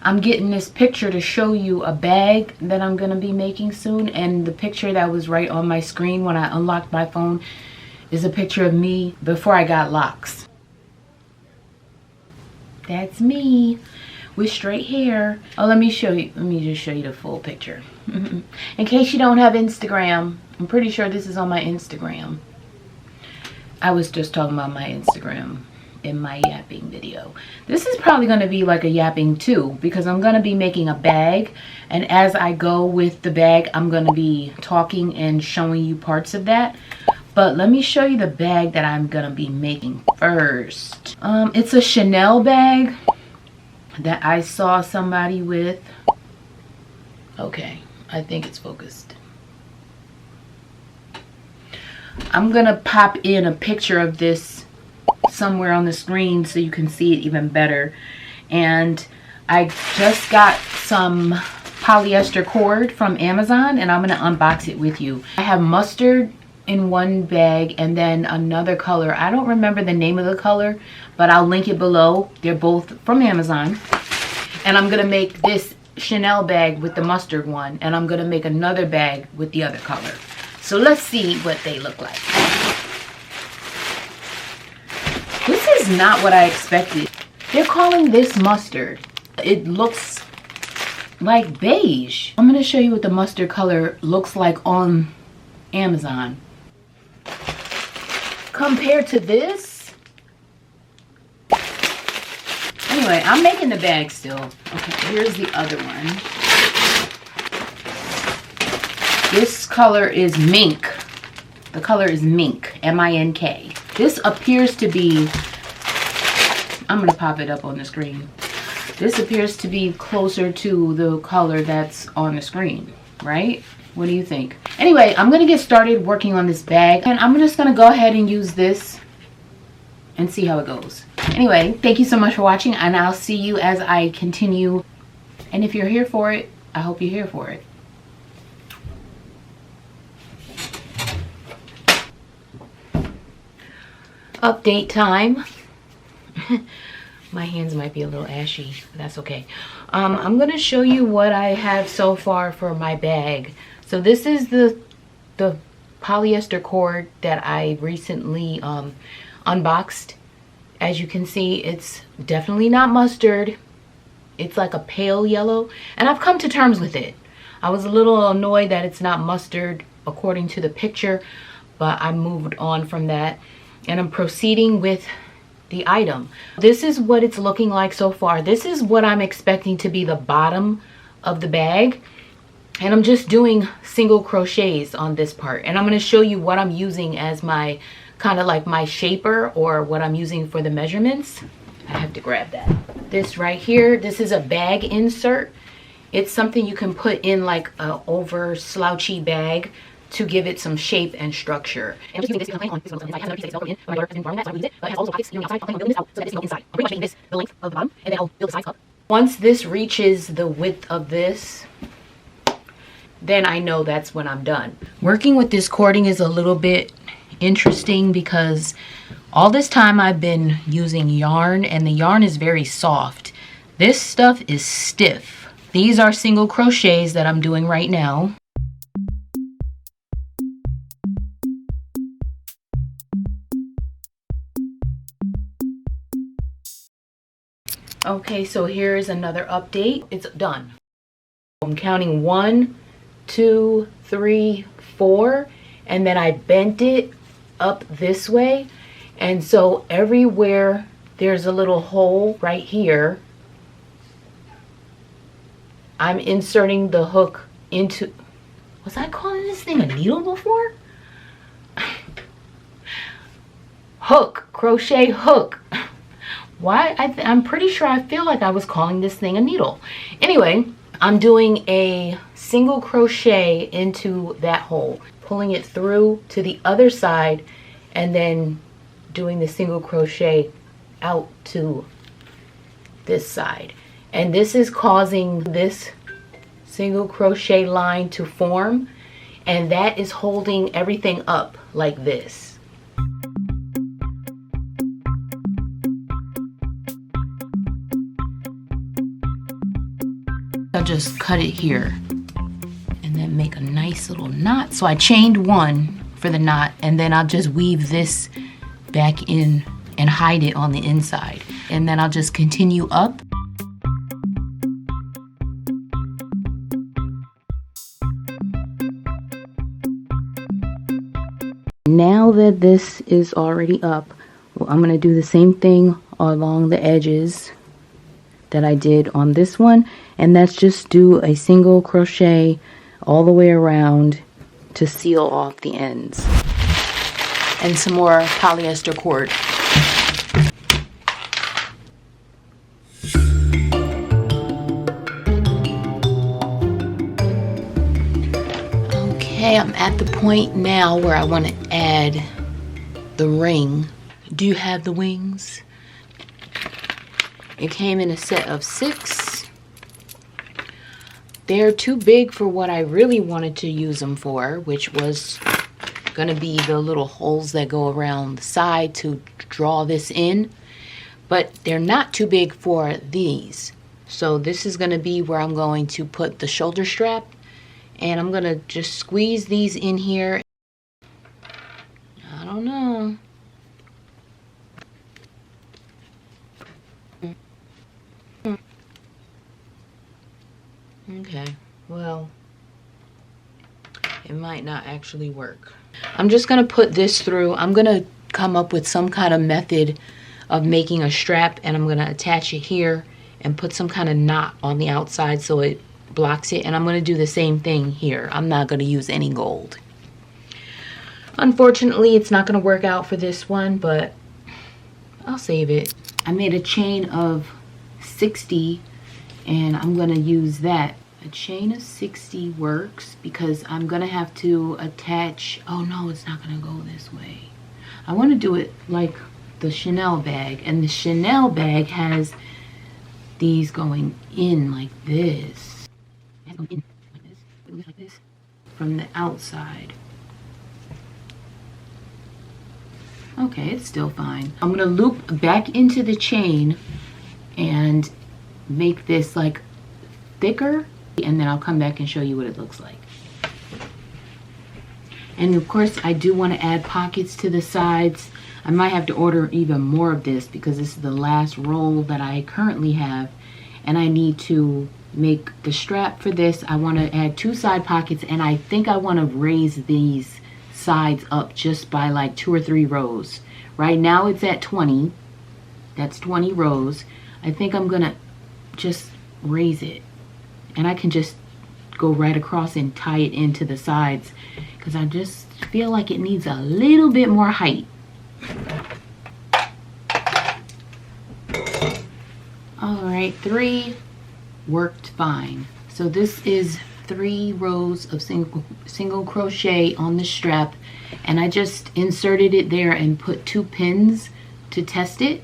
I'm getting this picture to show you a bag that I'm gonna be making soon, and the picture that was right on my screen when I unlocked my phone is a picture of me before I got locks. That's me with straight hair. Oh, let me show you, let me just show you the full picture. In case you don't have Instagram, I'm pretty sure this is on my Instagram. I was just talking about my Instagram in my yapping video. This is probably going to be like a yapping too, because I'm going to be making a bag, and as I go with the bag I'm going to be talking and showing you parts of that. But let me show you the bag that I'm going to be making first. It's a Chanel bag that I saw somebody with. Okay, I think it's focused. I'm going to pop in a picture of this somewhere on the screen so you can see it even better. And I just got some polyester cord from Amazon, and I'm going to unbox it with you. I have mustard in one bag and then another color. I don't remember the name of the color, but I'll link it below. They're both from Amazon. And I'm going to make this Chanel bag with the mustard one, and I'm going to make another bag with the other color. So let's see what they look like. This is not what I expected. They're calling this mustard. It looks like beige. I'm going to show you what the mustard color looks like on Amazon. Compared to this. Anyway, I'm making the bag still. Okay, here's the other one. This color is mink. The color is mink, M-I-N-K. This appears to be, I'm going to pop it up on the screen. This appears to be closer to the color that's on the screen, right? What do you think? Anyway, I'm going to get started working on this bag, and I'm just going to go ahead and use this and see how it goes. Anyway, thank you so much for watching, and I'll see you as I continue. And if you're here for it, I hope you're here for it. Update time. My hands might be a little ashy, but that's okay. I'm going to show you what I have so far for my bag. So this is the polyester cord that I recently unboxed. As you can see, it's definitely not mustard. It's like a pale yellow, and I've come to terms with it. I was a little annoyed that it's not mustard according to the picture, but I moved on from that, and I'm proceeding with the item. This is what it's looking like so far. This is what I'm expecting to be the bottom of the bag, and I'm just doing single crochets on this part, and I'm going to show you what I'm using as my kind of like my shaper, or what I'm using for the measurements. I have to grab that. This right here, this is a bag insert. It's something you can put in like a over slouchy bag to give it some shape and structure. And I'm just using this on this I have another piece that is in, my daughter is informed that, so I use it, but it has also pockets on the outside. I'm building this out so that this can go inside. I'm pretty much making this the length of the bottom, and then I'll build the sides up. Once this reaches the width of this, then I know that's when I'm done. Working with this cording is a little bit interesting because all this time I've been using yarn, and the yarn is very soft. This stuff is stiff. These are single crochets that I'm doing right now. Okay, so here is another update. It's done. I'm counting 1, 2, 3, 4, and then I bent it up this way, and so everywhere there's a little hole right here, I'm inserting the hook into, was I calling this thing a needle before? Hook, crochet hook. Why? I'm pretty sure I feel like I was calling this thing a needle. Anyway, I'm doing a single crochet into that hole, pulling it through to the other side, and then doing the single crochet out to this side. And this is causing this single crochet line to form, and that is holding everything up like this. I'll just cut it here and then make a nice little knot. So I chained one for the knot, and then I'll just weave this back in and hide it on the inside. And then I'll just continue up. Now that this is already up, well, I'm going to do the same thing along the edges that I did on this one, and that's just do a single crochet all the way around to seal off the ends. And some more polyester cord. Okay, I'm at the point now where I want to add the ring. Do you have the wings? It came in a set of 6. They're too big for what I really wanted to use them for, which was gonna be the little holes that go around the side to draw this in. But they're not too big for these. So this is gonna be where I'm going to put the shoulder strap. And I'm gonna just squeeze these in here. I don't know. Okay, well, it might not actually work. I'm just gonna put this through. I'm gonna come up with some kind of method of making a strap, and I'm gonna attach it here and put some kind of knot on the outside so it blocks it. And I'm gonna do the same thing here. I'm not gonna use any gold. Unfortunately, it's not gonna work out for this one, but I'll save it. I made a chain of 60, and I'm gonna use that. A chain of 60 works because I'm gonna have to attach, oh no, it's not gonna go this way. I wanna do it like the Chanel bag, and the Chanel bag has these going in like this. It goes in like this, it goes like this from the outside. Okay, it's still fine. I'm gonna loop back into the chain and make this like thicker, and then I'll come back and show you what it looks like. And of course I do want to add pockets to the sides. I might have to order even more of this because this is the last roll that I currently have, and I need to make the strap for this. I want to add 2 side pockets, and I think I want to raise these sides up just by like 2 or 3 rows. Right now it's at 20. That's 20 rows. I think I'm gonna just raise it, and I can just go right across and tie it into the sides because I just feel like it needs a little bit more height. All right, 3 worked fine. So this is 3 rows of single crochet on the strap, and I just inserted it there and put 2 pins to test it,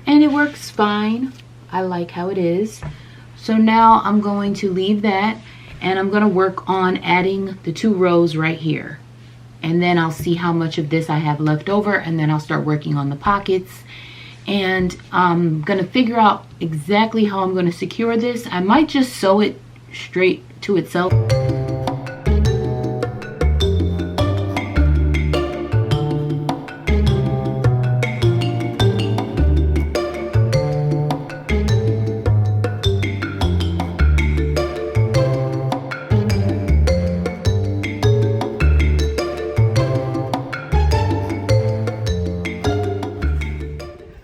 and it works fine. I like how it is. So now I'm going to leave that, and I'm going to work on adding the 2 rows right here, and then I'll see how much of this I have left over, and then I'll start working on the pockets. And I'm going to figure out exactly how I'm going to secure this. I might just sew it straight to itself.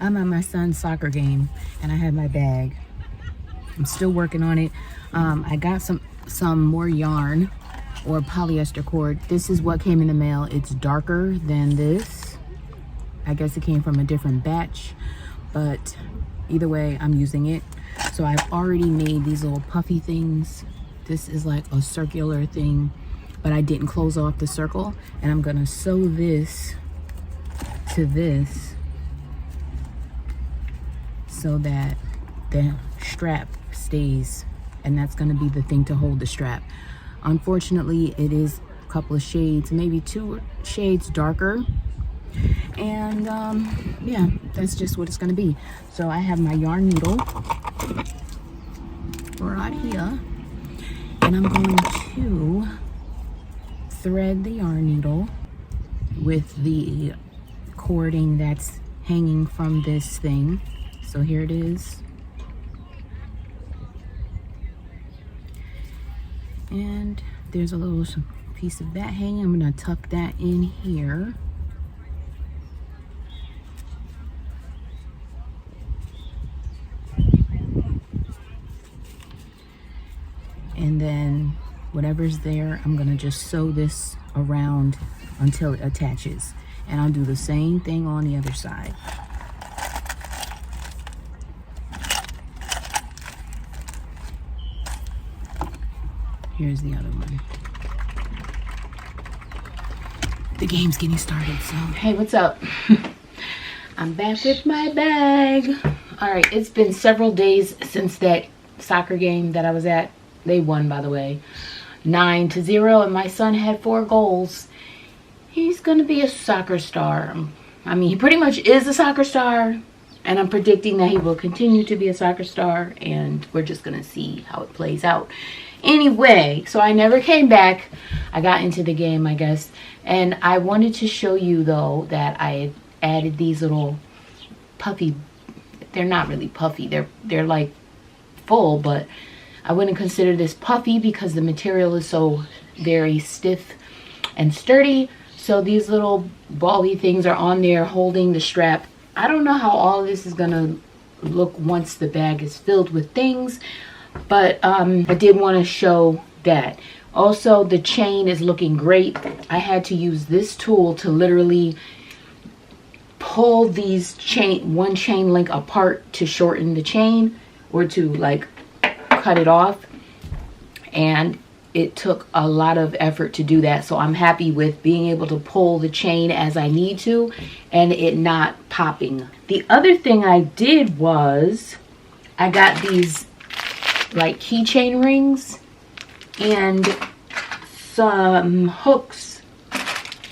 I'm at my son's soccer game, and I have my bag. I'm still working on it. I got some more yarn or polyester cord. This is what came in the mail. It's darker than this. I guess it came from a different batch, but either way, I'm using it. So I've already made these little puffy things. This is like a circular thing, but I didn't close off the circle, and I'm gonna sew this to this so that the strap stays, and that's going to be the thing to hold the strap. Unfortunately, it is a couple of shades, maybe 2 shades darker, and yeah, that's just what it's going to be. So I have my yarn needle right here, And I'm going to thread the yarn needle with the cording that's hanging from this thing. So here it is. And there's a little piece of that hanging. I'm gonna tuck that in here. And then whatever's there, I'm gonna just sew this around until it attaches. And I'll do the same thing on the other side. Here's the other one. The game's getting started, so. Hey, what's up? I'm back with my bag. All right, it's been several days since that soccer game that I was at. They won, by the way, 9-0, and my son had 4 goals. He's gonna be a soccer star. I mean, he pretty much is a soccer star, and I'm predicting that he will continue to be a soccer star, and we're just gonna see how it plays out. Anyway, so I never came back. I got into the game, I guess, and I wanted to show you, though, that I had added these little puffy, they're not really puffy, they're like full, but I wouldn't consider this puffy because the material is so very stiff and sturdy. So these little bally things are on there holding the strap. I don't know how all of this is gonna look once the bag is filled with things, but I did want to show that. Also, the chain is looking great. I had to use this tool to literally pull these one chain link apart to shorten the chain, or to like cut it off, and it took a lot of effort to do that. So I'm happy with being able to pull the chain as I need to and it not popping. The other thing I did was I got these like keychain rings and some hooks.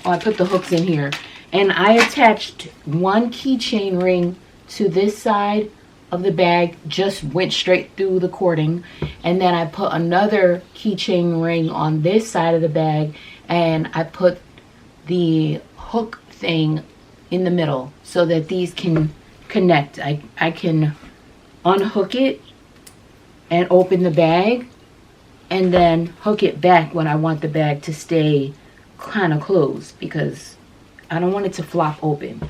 Oh, I put the hooks in here, and I attached one keychain ring to this side of the bag, just went straight through the cording, and then I put another keychain ring on this side of the bag, and I put the hook thing in the middle so that these can connect. I can unhook it and open the bag and then hook it back when I want the bag to stay kind of closed, because I don't want it to flop open.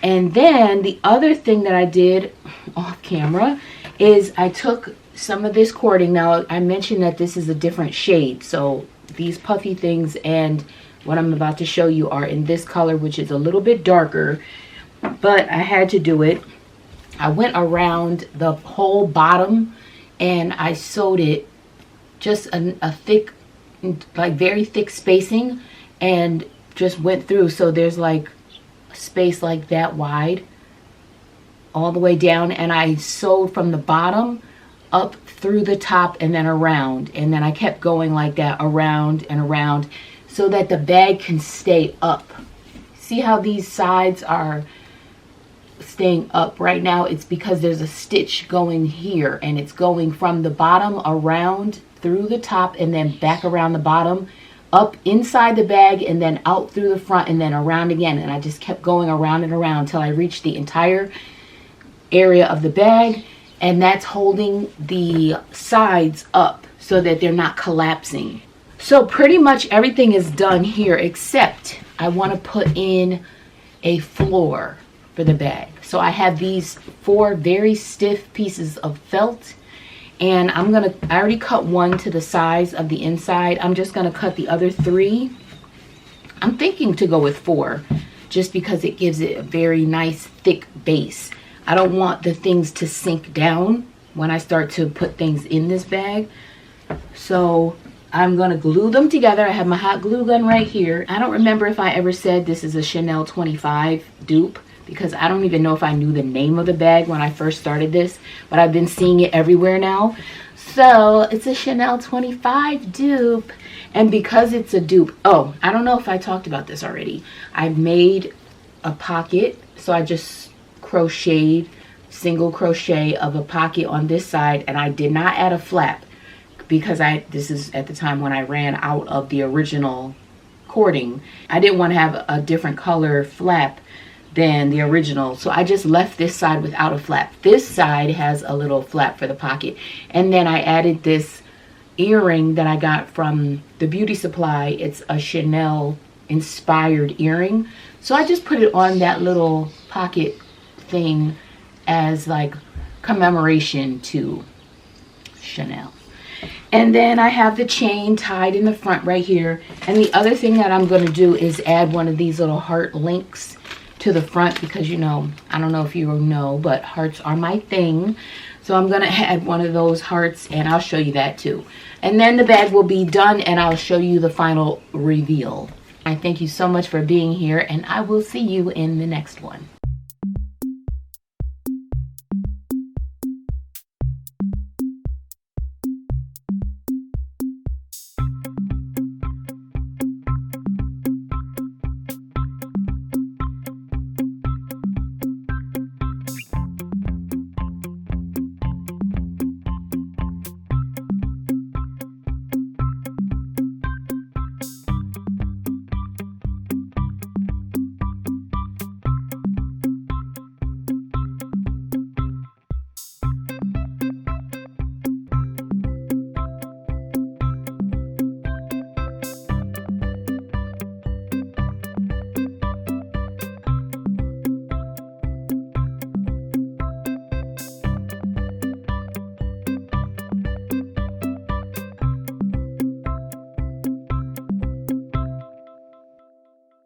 And then the other thing that I did off camera is I took some of this cording. Now, I mentioned that this is a different shade, so these puffy things and what I'm about to show you are in this color, which is a little bit darker, but I had to do it. I went around the whole bottom and I sewed it just a thick, like very thick spacing, and just went through. So there's like space like that wide all the way down, and I sewed from the bottom up through the top and then around, and then I kept going like that around and around so that the bag can stay up. See how these sides are staying up right now? It's because there's a stitch going here, and it's going from the bottom around through the top and then back around the bottom, up inside the bag, and then out through the front and then around again. And I just kept going around and around until I reached the entire area of the bag, and that's holding the sides up so that they're not collapsing. So pretty much everything is done here, except I want to put in a floor for the bag. So I have these 4 very stiff pieces of felt, and I already cut one to the size of the inside. I'm just gonna cut the other 3. I'm thinking to go with 4, just because it gives it a very nice thick base. I don't want the things to sink down when I start to put things in this bag. So I'm gonna glue them together. I have my hot glue gun right here. I don't remember if I ever said this is a Chanel 25 dupe, because I don't even know if I knew the name of the bag when I first started this, but I've been seeing it everywhere now. So it's a Chanel 25 dupe, and because it's a dupe, oh, I don't know if I talked about this already. I made a pocket, so I just crocheted single crochet of a pocket on this side, and I did not add a flap because this is at the time when I ran out of the original cording. I didn't want to have a different color flap than the original, so I just left this side without a flap. This side has a little flap for the pocket, and then I added this earring that I got from the beauty supply. It's a Chanel inspired earring, so I just put it on that little pocket thing as like commemoration to Chanel. And then I have the chain tied in the front right here. And the other thing that I'm going to do is add one of these little heart links to the front, because, you know, I don't know if you know, but hearts are my thing. So I'm going to add one of those hearts, and I'll show you that too. And then the bag will be done, and I'll show you the final reveal. I thank you so much for being here, and I will see you in the next one.